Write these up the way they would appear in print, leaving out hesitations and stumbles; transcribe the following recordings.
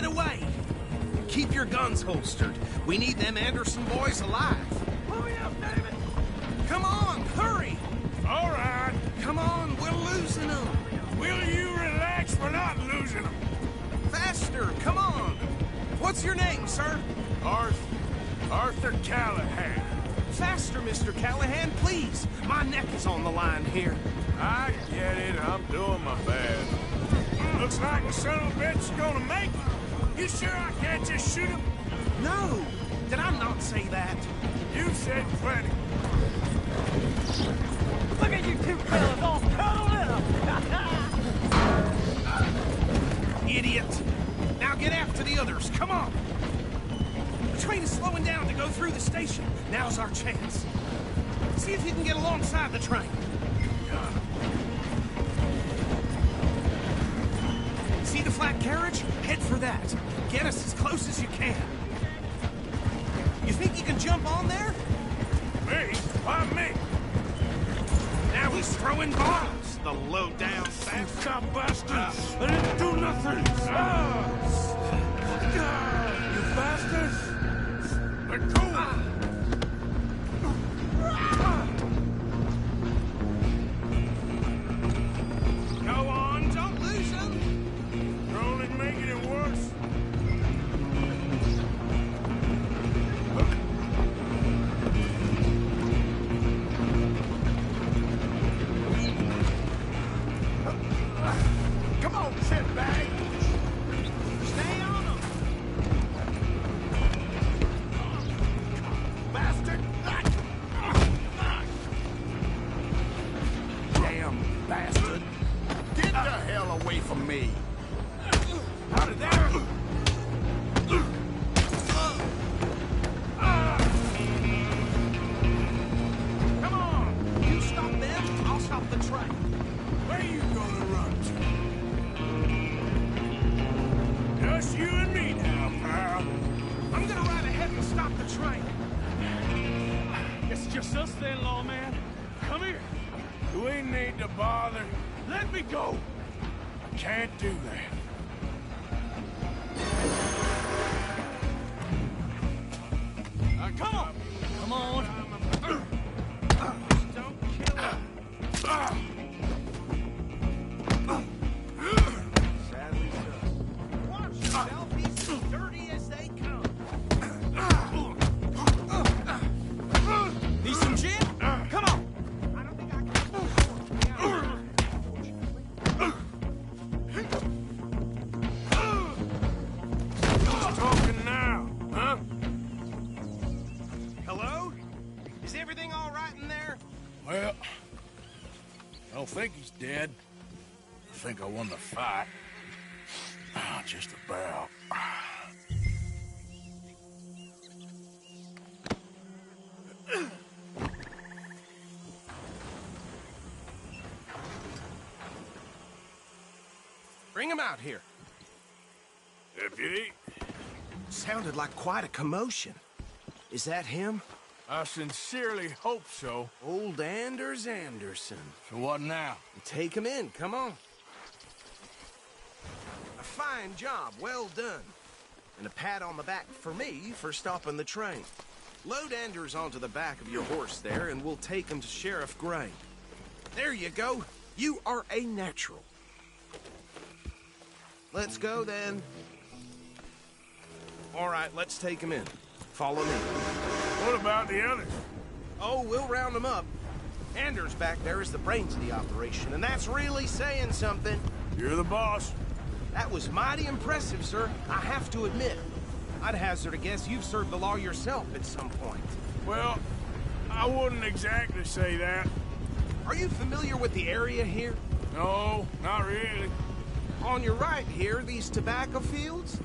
Get away! Keep your guns holstered. We need them Anderson boys alive. Hurry up, David! Come on, hurry! All right. Come on, we're losing them. Will you relax? We're not losing them. Faster, come on. What's your name, sir? Arthur Callahan. Faster, Mr. Callahan, please. My neck is on the line here. I get it. I'm doing my best. Looks like the son of a bitch is gonna make it. You sure I can't just shoot him? No! Did I not say that? You said plenty. Look at you two fellas all cuddled up! Idiot! Now get after the others, come on! The train is slowing down to go through the station. Now's our chance. See if you can get alongside the train. See the flat carriage? Head for that. Get us as close as you can. You think you can jump on there? Me? Why me? Now he's throwing bombs, the low-down fat. Stop, bastards! I didn't do nothing! You bastards! Let go! Go on, don't lose him! You're only making it worse. Come on, shitbag! Stay on him! Bastard! Damn bastard! Get the hell away from me! Out of there! Come on! You stop them, I'll stop the train. Where you gonna run to? Just you and me now, pal. I'm gonna ride ahead and stop the train. It's just us then, lawman. Come here. Do we need to bother? Let me go. I can't do that. Come on. Come on. Don't kill him. Sadly so. Watch yourself, he's as dirty as they come. Need some gin? Come on. I don't think I can. Who's talking now, huh? Hello? Is everything all right in there? Well, I don't think he's dead. I think I won the fight. Just about. Bring him out here. Deputy, Sounded like quite a commotion. Is that him? I sincerely hope so. Old Anders Anderson. So what now? Take him in, come on. A fine job, well done. And a pat on the back for me for stopping the train. Load Anders onto the back of your horse there, and we'll take him to Sheriff Gray. There you go. You are a natural. Let's go, then. All right, let's take him in. Follow me. What about the others? Oh, we'll round them up. Anders back there is the brains of the operation, and that's really saying something. You're the boss. That was mighty impressive, sir. I have to admit. I'd hazard a guess you've served the law yourself at some point. Well, I wouldn't exactly say that. Are you familiar with the area here? No, not really. On your right here, these tobacco fields?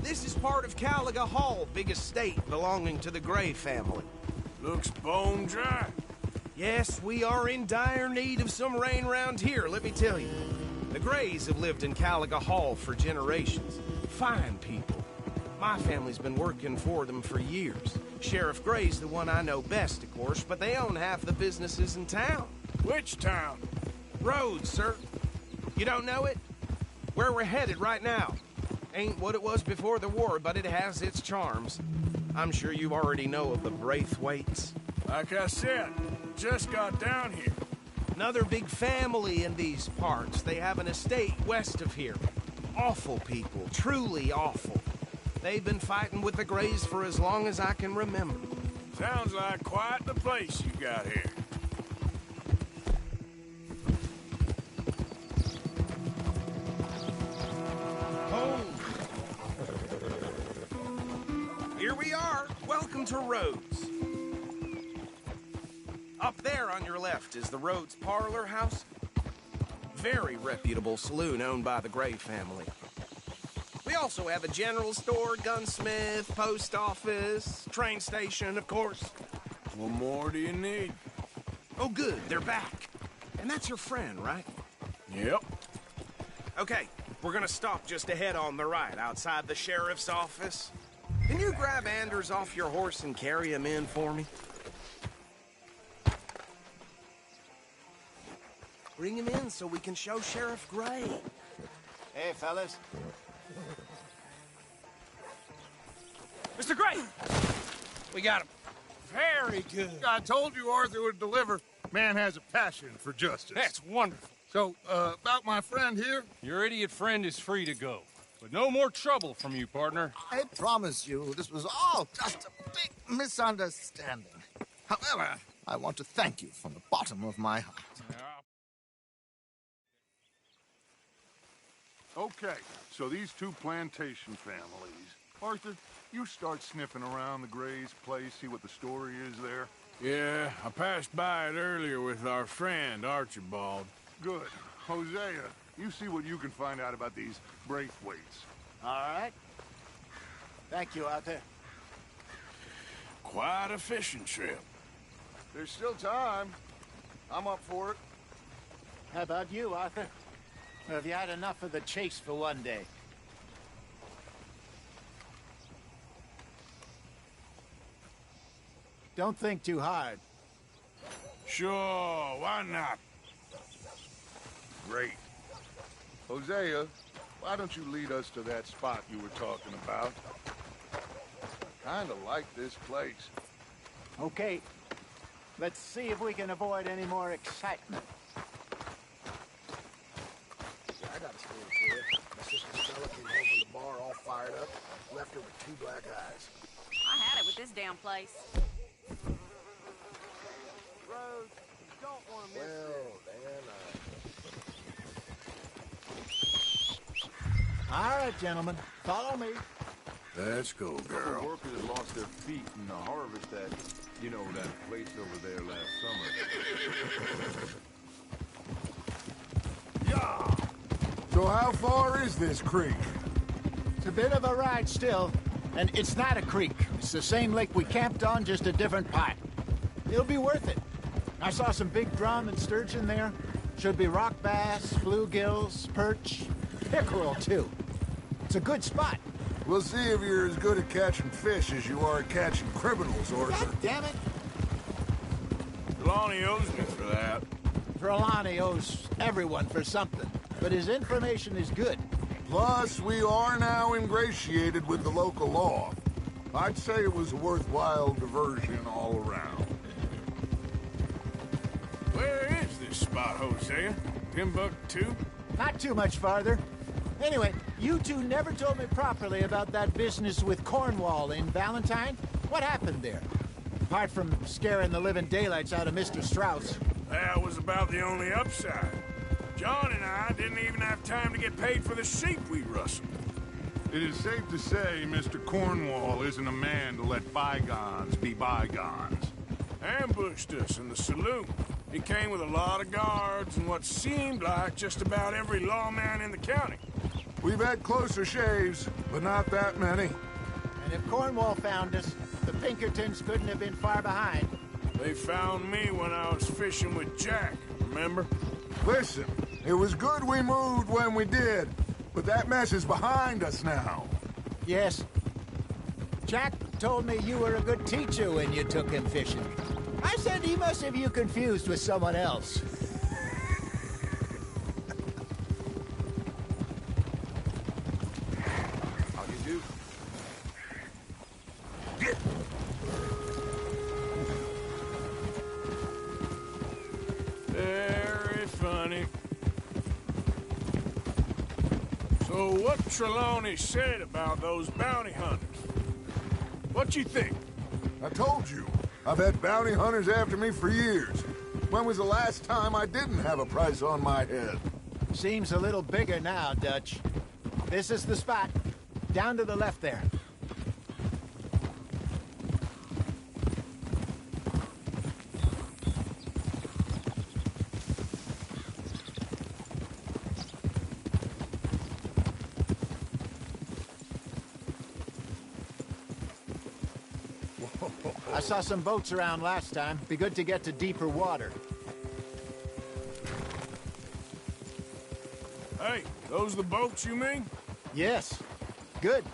This is part of Caliga Hall, big estate belonging to the Gray family. Looks bone dry. Yes, we are in dire need of some rain round here, let me tell you. The Grays have lived in Caliga Hall for generations. Fine people. My family's been working for them for years. Sheriff Gray's the one I know best, of course, but they own half the businesses in town. Which town? Rhodes, sir. You don't know it? Where we're headed right now. Ain't what it was before the war, but it has its charms. I'm sure you already know of the Braithwaites. Like I said, just got down here. Another big family in these parts. They have an estate west of here. Awful people, truly awful. They've been fighting with the Greys for as long as I can remember. Sounds like quite the place you got here. Oh. Here we are. Welcome to Rhodes. Up there on your left is the Rhodes Parlor House. Very reputable saloon owned by the Gray family. We also have a general store, gunsmith, post office, train station, of course. What more do you need? Oh, good, they're back. And that's your friend, right? Yep. Okay, we're gonna stop just ahead on the right, outside the sheriff's office. Can you grab Anders off your horse and carry him in for me? Bring him in so we can show Sheriff Gray. Hey, fellas. Mr. Gray! We got him. Very good. I told you Arthur would deliver. Man has a passion for justice. That's wonderful. So, about my friend here? Your idiot friend is free to go. But no more trouble from you, partner. I promise you, this was all just a big misunderstanding. However, I want to thank you from the bottom of my heart. Okay, so these two plantation families. Arthur, you start sniffing around the Gray's place, see what the story is there. Yeah, I passed by it earlier with our friend, Archibald. Good. Hosea, you see what you can find out about these Braithwaites. All right. Thank you, Arthur. Quite a fishing trip. There's still time. I'm up for it. How about you, Arthur? Or have you had enough of the chase for one day? Don't think too hard. Sure, why not? Great. Hosea, why don't you lead us to that spot you were talking about? I kinda like this place. Okay. Let's see if we can avoid any more excitement. I got a story for you. My sister's fella came home from the bar all fired up, left her with 2 black eyes. I had it with this damn place. Rose, you don't want to miss All right, gentlemen, follow me. Let's go, girl. Workers had lost their feet in the harvest at, you know, that place over there last summer. Yeah! So how far is this creek? It's a bit of a ride still, and it's not a creek. It's the same lake we camped on, just a different part. It'll be worth it. I saw some big drum and sturgeon there. Should be rock bass, bluegills, perch, pickerel, too. It's a good spot. We'll see if you're as good at catching fish as you are at catching criminals, Arthur. God damn it! Lonnie owes me for that. Trelawney owes everyone for something, but his information is good. Plus, we are now ingratiated with the local law. I'd say it was a worthwhile diversion all around. Where is this spot, Hosea? Timbuktu? Not too much farther. Anyway, you two never told me properly about that business with Cornwall in Valentine. What happened there? Apart from scaring the living daylights out of Mr. Strauss. That was about the only upside. John and I didn't even have time to get paid for the sheep we rustled. It is safe to say Mr. Cornwall isn't a man to let bygones be bygones. Ambushed us in the saloon. He came with a lot of guards and what seemed like just about every lawman in the county. We've had closer shaves, but not that many. And if Cornwall found us, the Pinkertons couldn't have been far behind. They found me when I was fishing with Jack, remember? Listen, it was good we moved when we did, but that mess is behind us now. Yes. Jack told me you were a good teacher when you took him fishing. I said he must have you confused with someone else. do. Very funny. So what Trelawney said about those bounty hunters? What you think? I told you, I've had bounty hunters after me for years. When was the last time I didn't have a price on my head? Seems a little bigger now, Dutch. This is the spot. Down to the left there. I saw some boats around last time. Be good to get to deeper water. Hey, those the boats you mean? Yes. Good.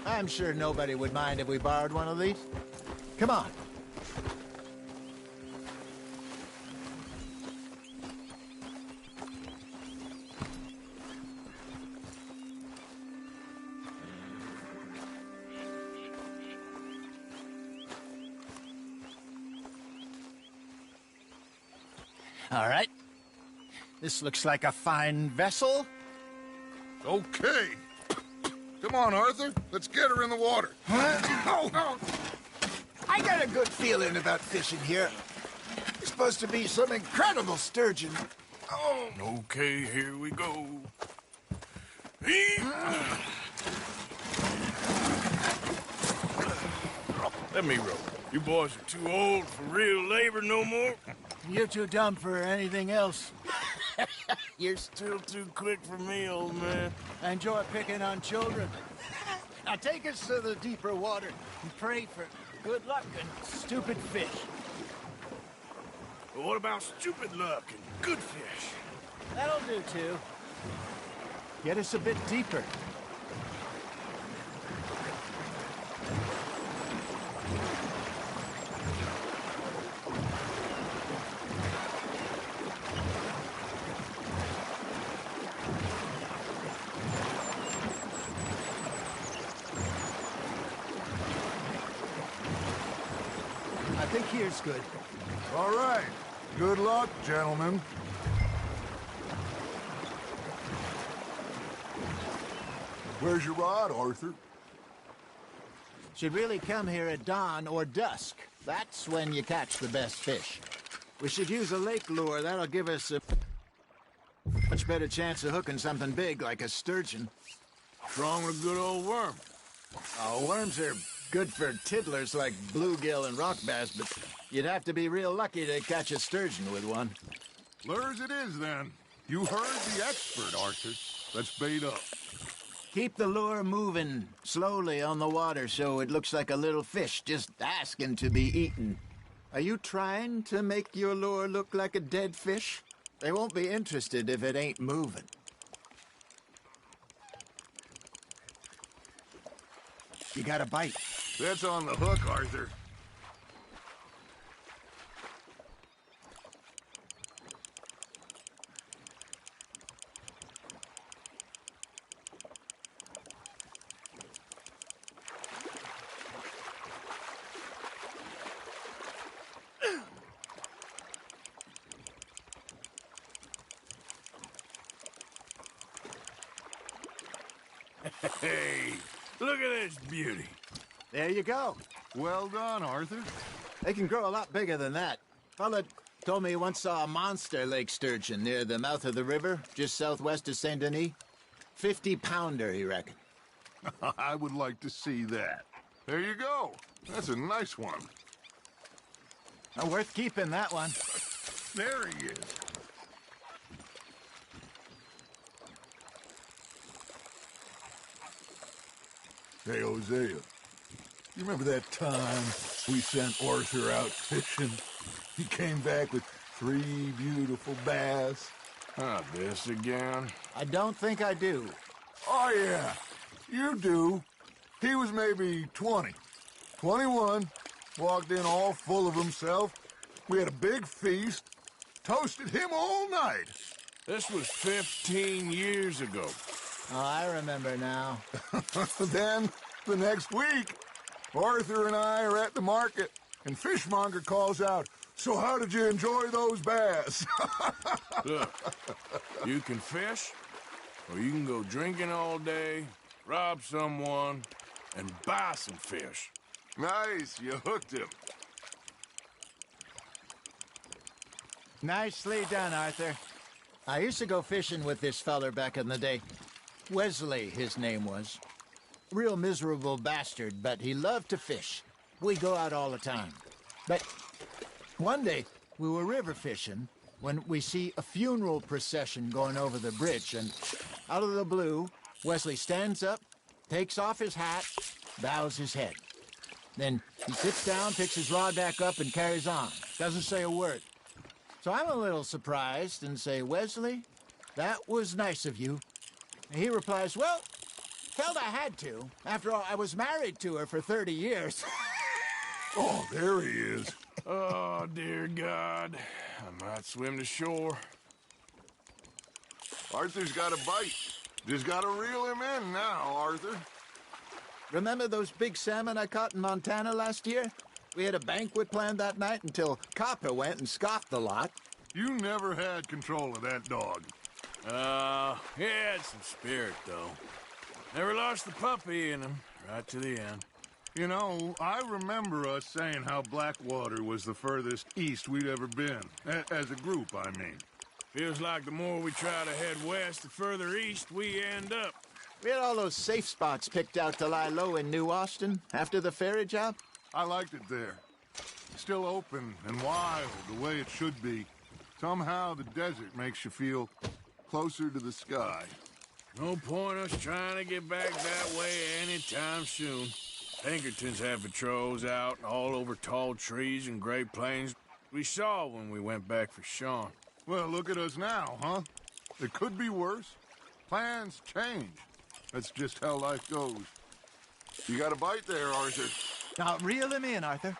I'm sure nobody would mind if we borrowed one of these. Come on. All right. This looks like a fine vessel. Okay. Come on, Arthur. Let's get her in the water. Oh. I got a good feeling about fishing here. It's supposed to be some incredible sturgeon. Oh. Okay, here we go. Let me row. You boys are too old for real labor no more. You're too dumb for anything else. You're still too quick for me, old man. I enjoy picking on children. Now take us to the deeper water and pray for good luck and stupid fish. But what about stupid luck and good fish? That'll do, too. Get us a bit deeper. I think here's good. All right. Good luck, gentlemen. Where's your rod, Arthur? Should really come here at dawn or dusk. That's when you catch the best fish. We should use a lake lure. That'll give us a much better chance of hooking something big like a sturgeon. What's wrong with a good old worm? Oh, worms are good for tiddlers like bluegill and rock bass, but you'd have to be real lucky to catch a sturgeon with one. Lures it is, then. You heard the expert, Arthur. Let's bait up. Keep the lure moving slowly on the water so it looks like a little fish just asking to be eaten. Are you trying to make your lure look like a dead fish? They won't be interested if it ain't moving. You got a bite. That's on the hook, Arthur. Hey, look at this beauty. There you go. Well done, Arthur. They can grow a lot bigger than that. Fella told me he once saw a monster lake sturgeon near the mouth of the river, just southwest of Saint Denis. 50-pounder, he reckoned. I would like to see that. There you go. That's a nice one. Worth keeping, that one. There he is. Hey, Hosea. You remember that time we sent Arthur out fishing? He came back with 3 beautiful bass. Not this again. I don't think I do. Oh, yeah. You do. He was maybe 20. 21. Walked in all full of himself. We had a big feast, toasted him all night. This was 15 years ago. Oh, I remember now. Then, the next week, Arthur and I are at the market, and Fishmonger calls out, "So how did you enjoy those bass?" Look, you can fish, or you can go drinking all day, rob someone, and buy some fish. Nice, you hooked him. Nicely done, Arthur. I used to go fishing with this feller back in the day. Wesley, his name was. Real miserable bastard, but he loved to fish. We go out all the time. But one day, we were river fishing when we see a funeral procession going over the bridge, and out of the blue, Wesley stands up, takes off his hat, bows his head. Then he sits down, picks his rod back up, and carries on. Doesn't say a word. So I'm a little surprised and say, "Wesley, that was nice of you." And he replies, "Well, felt I had to. After all, I was married to her for 30 years. Oh, there he is. Oh, dear God. I might swim to shore. Arthur's got a bite. Just gotta reel him in now, Arthur. Remember those big salmon I caught in Montana last year? We had a banquet planned that night until Copper went and scoffed the lot. You never had control of that dog. He had some spirit, though. Never lost the puppy in him, right to the end. You know, I remember us saying how Blackwater was the furthest east we'd ever been. As a group, I mean. Feels like the more we try to head west, the further east we end up. We had all those safe spots picked out to lie low in New Austin after the ferry job. I liked it there. Still open and wild, the way it should be. Somehow the desert makes you feel closer to the sky. No point us trying to get back that way anytime soon. Pinkertons have patrols out all over tall trees and Great Plains. We saw when we went back for Sean. Well, look at us now, huh? It could be worse. Plans change. That's just how life goes. You got a bite there, Arthur. Now, reel him in, Arthur.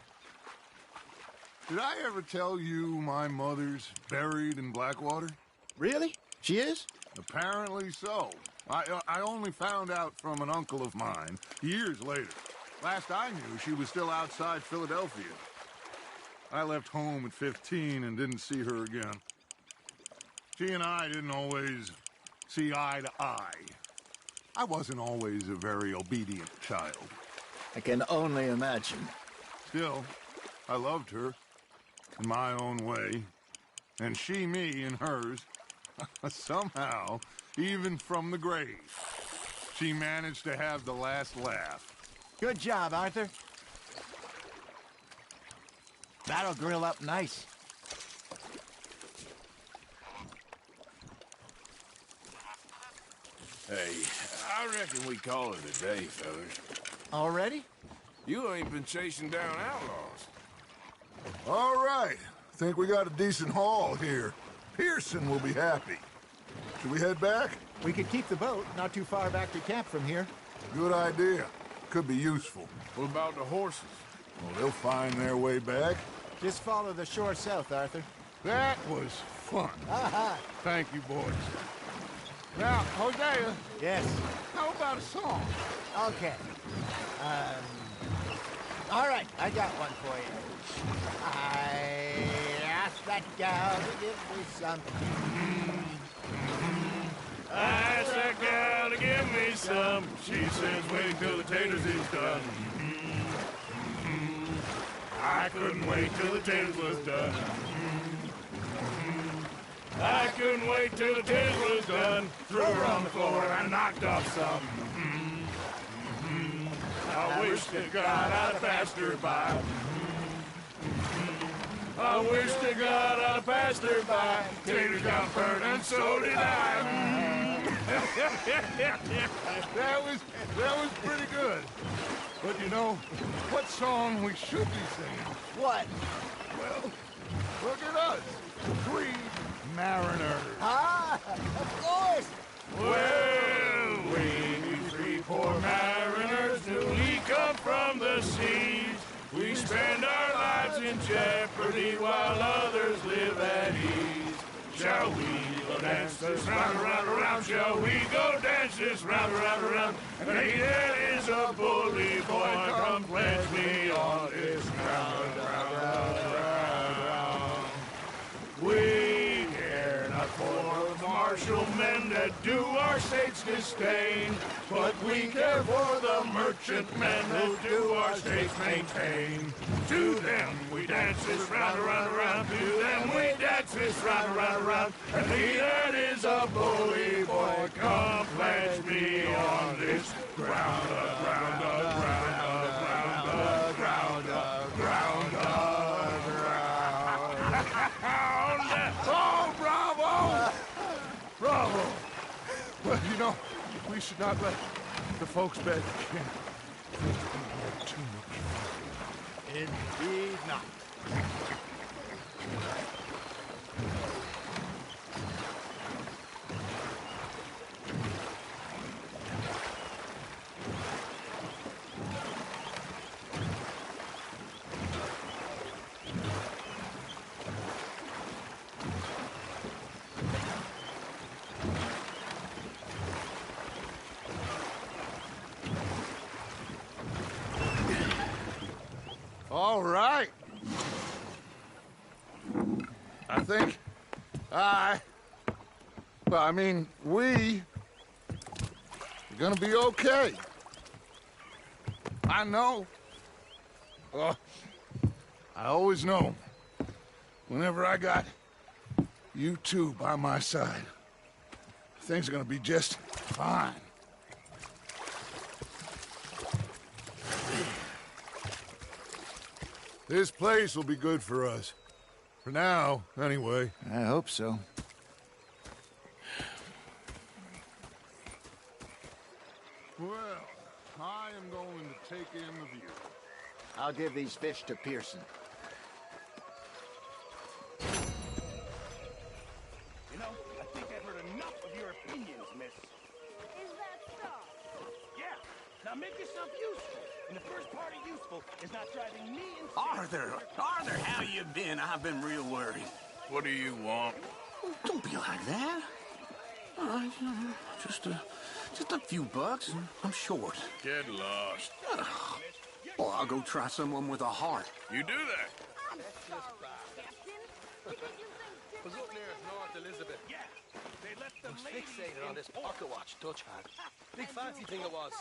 Did I ever tell you my mother's buried in Blackwater? Really? She is? Apparently so. I only found out from an uncle of mine years later. Last I knew, she was still outside Philadelphia. I left home at 15 and didn't see her again. She and I didn't always see eye to eye. I wasn't always a very obedient child. I can only imagine. Still, I loved her in my own way, and she me in hers. Somehow, even from the grave, she managed to have the last laugh. Good job, Arthur. That'll grill up nice. Hey, I reckon we call it a day, fellas. Already? You ain't been chasing down outlaws. All right. Think we got a decent haul here. Pearson will be happy. Should we head back? We could keep the boat not too far back to camp from here. Good idea. Could be useful. What about the horses? Well, they'll find their way back. Just follow the shore south, Arthur. That was fun. Aha! Thank you, boys. Now, Hosea, Yes. how about a song? Okay. All right, I got one for you. I asked that gal to give me something. I asked that gal to give me some. She says wait till the taters is done. I couldn't wait till the taters was done. I couldn't wait till the taters was done. Threw her on the floor and knocked off some. I wish to God I'd have passed her by. I wish to God I'd have passed her by. Taters got burnt and so did I. That was pretty good. But you know, what song we should be singing? What? Well, look at us. 3 mariners. Ah, of course. Well, we 3 poor mariners newly come from the seas. We spend our lives in jeopardy while shall we go dance this round, around, around, shall we go dance this round, around, around? And there is a bully boy, come pledge me on this ground, round, round. We care not for the martial men that do our state's disdain, but we care for the merchant men who do our states maintain. To them we dance this round, around, around. To them we dance this round, around, around. And he that is a bully boy, come pledge me on this ground, ground, ground, ground, ground, ground, ground. Oh, bravo! Bravo! Well, you know, we should not let the folks bed camp too much. Indeed not. All right. I think we are gonna be okay. I know. I always know. Whenever I got you two by my side, things are gonna be just fine. This place will be good for us. For now, anyway. I hope so. Well, I am going to take in the view. I'll give these fish to Pearson. You know, I think I've heard enough of your opinions, miss. Is that so? Yeah. Now make yourself useful. And the first part of useful is not driving me insane. Arthur, how you been? I've been real worried. What do you want? Don't be like that. All right, just a few bucks. I'm short. Get lost. Well, I'll go try someone with a heart. You do that. I'm sorry, Captain. You think you think Was up near North Elizabeth. Yeah. They let the I was ladies fixated on this pocket watch Dutch had. Big fancy thing it was.